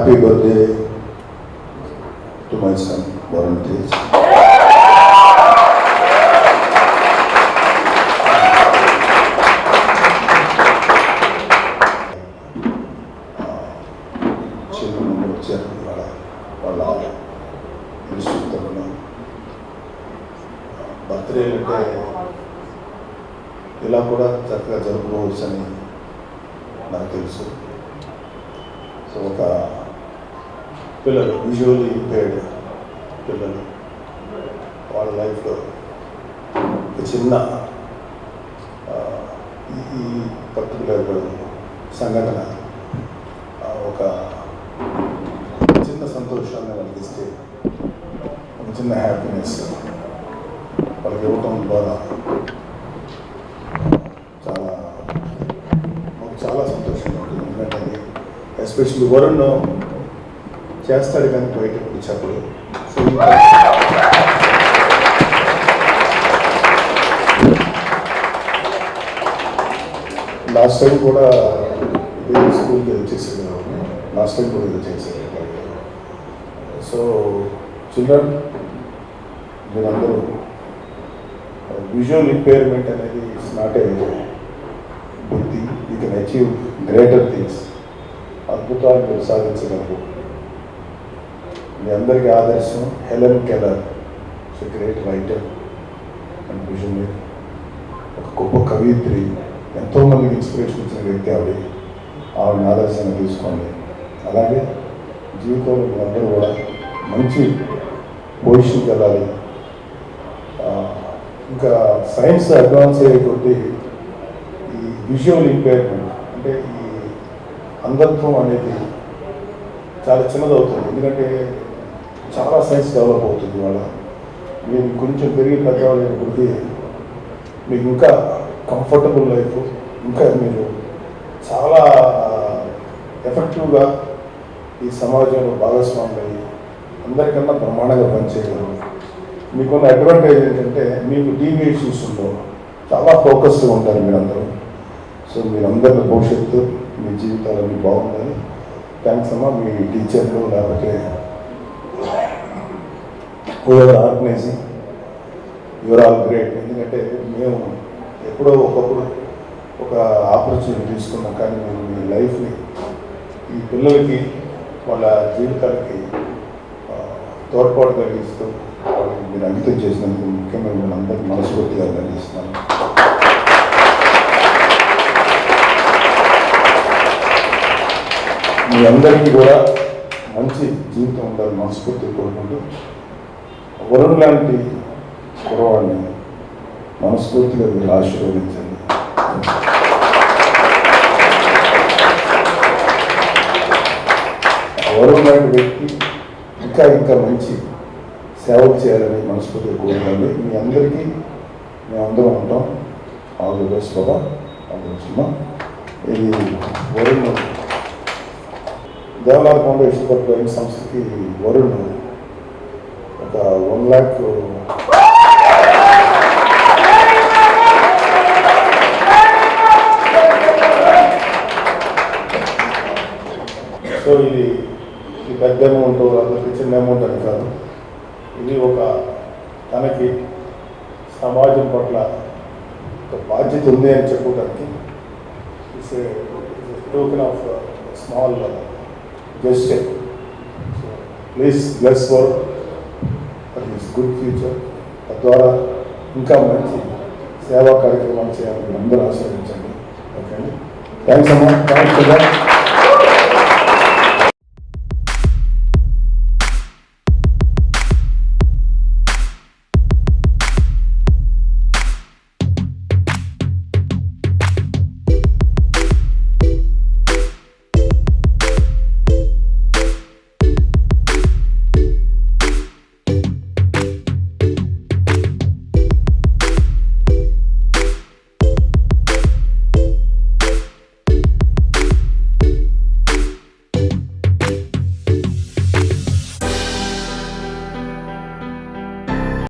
Happy birthday to my son Varun Tej. చిన్న వచ్చారు వాళ్ళ ఇన్స్టిట్యూట్తో బర్త్డే అంటే ఇలా కూడా చక్కగా జరుపుకోవచ్చు అని నాకు తెలుసు. సో ఒక పిల్లలు విజువల్లీ ఇంపేర్డ్ పిల్లలు వాళ్ళ లైఫ్లో ఒక చిన్న ఈ పర్టికులర్ సంఘటన ఒక చిన్న సంతోషాన్ని వాళ్ళకి ఇస్తే, ఒక చిన్న హ్యాపీనెస్ వాళ్ళకి ఇవ్వటం ద్వారా చాలా సంతోషంగా ఉంటుంది. ఎందుకంటే ఎస్పెషల్లీ వరుణ్ చేస్తాడు కానీ బయటకు చెప్పడు. సో లాస్ట్ టైం కూడా ఇదే స్కూల్కి వచ్చేసాడు, లాస్ట్ టైం కూడా ఇది చేశాడు. సో చిల్డ్రన్, మీరందరూ విజువల్ ఇంపైర్మెంట్ అనేది it's not a big thing. You can achieve greater things. అద్భుతాలు మీరు సాధించగలరు. మీ అందరికీ ఆదర్శం Helen Keller. It's a great writer and visionary, ఒక గొప్ప కవయిత్రి, ఎంతోమందికి ఇన్స్పిరేషన్ ఇచ్చిన వ్యక్తి ఆవిడని ఆదర్శంగా తీసుకోండి. అలాగే జీవితంలో మీరందరూ కూడా మంచి పొజిషన్కి వెళ్ళాలి. ఇంకా సైన్స్ అడ్వాన్స్ అయ్యే కొద్దీ ఈ విజువల్ ఇంపైర్మెంట్ అంటే ఈ అంధత్వం అనేది చాలా చిన్నదవుతుంది. ఎందుకంటే చాలా సైన్స్ డెవలప్ అవుతుంది. వాళ్ళ మీరు కొంచెం పెరిగి పెద్దవాళ్ళకి మీకు ఇంకా కంఫర్టబుల్ లైఫ్, ఇంకా మీరు చాలా ఎఫెక్టివ్గా ఈ సమాజంలో భాగస్వాములు అయ్యి అందరికన్నా బ్రహ్మాండంగా పనిచేయగలరు. మీకున్న అడ్వాంటేజ్ ఏంటంటే మీకు డీవియేషన్స్ ఉండవు, చాలా ఫోకస్డ్గా ఉంటారు మీరందరూ. సో మీరందరి భవిష్యత్తు, మీ జీవితాలన్నీ బాగుండాలి. థ్యాంక్స్ అమ్మా. మీ టీచర్లు లేకపోతే over organising, your all great. ఎందుకంటే మేము ఎప్పుడో ఒకప్పుడు ఒక ఆపర్చునిటీ తీసుకున్నాం, కానీ మేము మీ లైఫ్ని ఈ పిల్లలకి వాళ్ళ జీవితాలకి తోడ్పాటు కలిగిస్తూ వాళ్ళకి మీరు అంకితం చేసినందుకు ముఖ్యంగా మిమ్మల్ని అందరికీ మనస్ఫూర్తిగా అభినందిస్తున్నాను. మీ అందరికీ కూడా మంచి జీవితం ఉండాలని మనస్ఫూర్తిగా కోరుకుంటూ, వరుణ్ లాంటి కురవాడిని మనస్ఫూర్తిగా మీరు ఆశీర్వదించండి. వరుణ్ లాంటి వ్యక్తి ఇంకా ఇంకా మంచి సేవలు చేయాలని మనస్ఫూర్తిగా కోరుకోండి. మీ అందరికీ మేమందరం ఉంటాం. ఆల్ ది బెస్ట్ బాబా. ఆలోచన ఇది వరుణ్ దేవలాల్ ఫౌండేషన్ పట్ల సంస్థకి వరుణ్ ఒక 1 lakh సో ఇది పెద్ద అమౌంట్, అందరికి చిన్న అమౌంట్ అని కాదు. ఇది ఒక తనకి సమాజం పట్ల ఒక బాధ్యత ఉంది అని చెప్పుకోవడానికి it's a token of small gesture. So please bless for this good future. తద్వారా ఇంకా మంచి సేవా కార్యక్రమాలు చేయాలని అందరూ ఆశీర్వదించండి. ఓకే అండి. థ్యాంక్స్ అమ్మా. థ్యాంక్స్.